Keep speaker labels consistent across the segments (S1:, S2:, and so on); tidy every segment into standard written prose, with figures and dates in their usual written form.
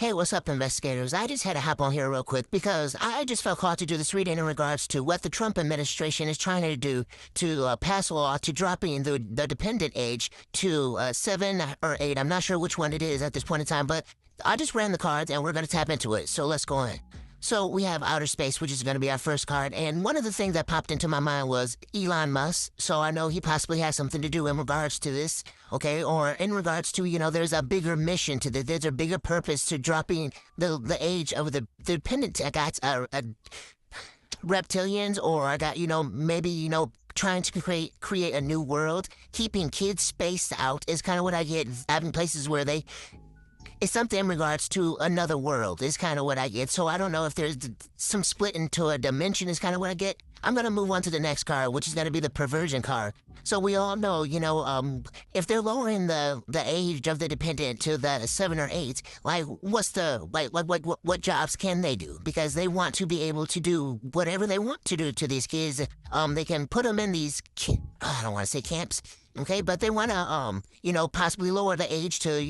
S1: Hey, what's up, investigators? I just had to hop on here real quick because I just felt called to do this reading in regards to what the Trump administration is trying to do to pass a law to dropping the dependent age to 7 or 8. I'm not sure which one it is at this point in time, but I just ran the cards and we're going to tap into it. So let's go in. So we have outer space, which is going to be our first card. And one of the things that popped into my mind was Elon Musk. So I know he possibly has something to do in regards to this, okay? Or in regards to, there's a bigger mission to this. There's a bigger purpose to dropping the age of the dependent. I got reptilians, or I got, maybe, trying to create a new world. Keeping kids spaced out is kind of what I get. Having places where it's something in regards to another world is kind of what I get. So I don't know if there's some split into a dimension is kind of what I get. I'm going to move on to the next card, which is going to be the perversion card. So we all know, if they're lowering the age of the dependent to the 7 or 8, like what jobs can they do? Because they want to be able to do whatever they want to do to these kids. They can put them in these, I don't want to say camps. Okay, but they want to, possibly lower the age to,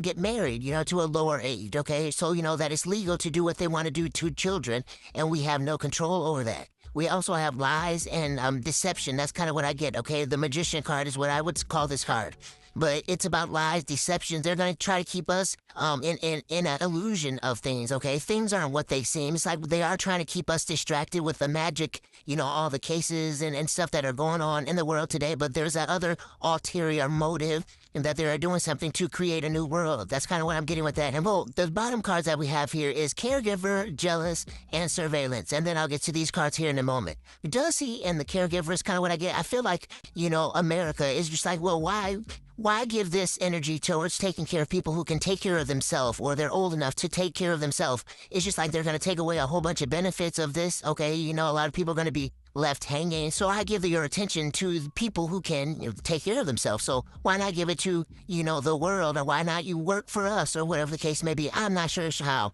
S1: get married, to a lower age, okay? So, that it's legal to do what they want to do to children, and we have no control over that. We also have lies and deception. That's kind of what I get, okay? The magician card is what I would call this card. But it's about lies, deceptions. They're going to try to keep us in an illusion of things, okay? Things aren't what they seem. It's like they are trying to keep us distracted with the magic, all the cases and stuff that are going on in the world today. But there's that other ulterior motive and that they are doing something to create a new world. That's kind of what I'm getting with that. And well, the bottom cards that we have here is caregiver, jealous, and surveillance. And then I'll get to these cards here in a moment. Jealousy and the caregiver is kind of what I get. I feel like, America is just like, well, why give this energy towards taking care of people who can take care of themselves, or they're old enough to take care of themselves? It's just like they're going to take away a whole bunch of benefits of this, okay? A lot of people are going to be left hanging. So I give your attention to the people who can take care of themselves. So why not give it to, the world, or why not you work for us, or whatever the case may be? I'm not sure how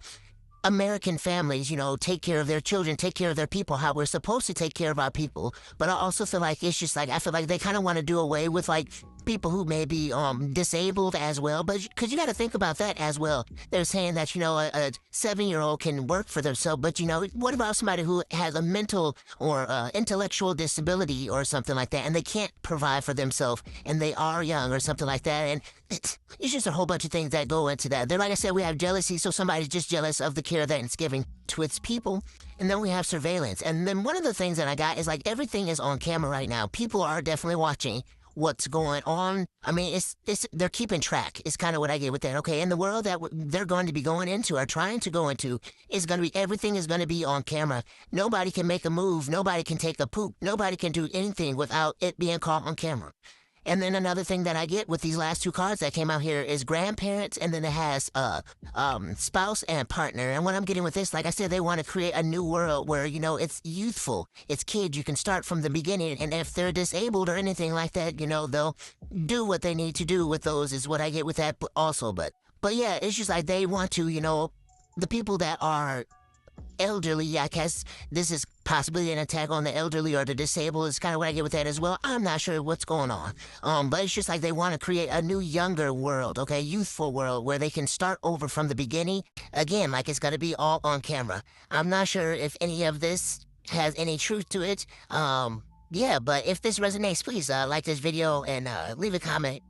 S1: American families, take care of their children, take care of their people, how we're supposed to take care of our people. But I also feel like it's just like, I feel like they kind of want to do away with like people who may be disabled as well. But because you got to think about that as well. They're saying that, a 7-year-old can work for themselves. But, what about somebody who has a mental or intellectual disability or something like that, and they can't provide for themselves, and they are young or something like that? And it's just a whole bunch of things that go into that. Then, like I said, we have jealousy. So somebody's just jealous of the care that it's giving to its people. And then we have surveillance. And then one of the things that I got is like everything is on camera right now. People are definitely watching what's going on. I mean, they're keeping track. It's kind of what I get with that. Okay, in the world that they're going to be going into or trying to go into, is going to be, everything is going to be on camera. Nobody can make a move. Nobody can take a poop. Nobody can do anything without it being caught on camera. And then another thing that I get with these last two cards that came out here is grandparents, and then it has spouse and partner. And what I'm getting with this, like I said, they want to create a new world where, it's youthful. It's kids. You can start from the beginning. And if they're disabled or anything like that, they'll do what they need to do with those is what I get with that also. But yeah, it's just like they want to, the people that are elderly, I guess this is possibly an attack on the elderly or the disabled is kind of what I get with that as well. I'm not sure what's going on. But it's just like they want to create a new, younger world, okay? Youthful world where they can start over from the beginning. Again, like it's going to be all on camera. I'm not sure if any of this has any truth to it. Yeah, but if this resonates, please like this video and leave a comment.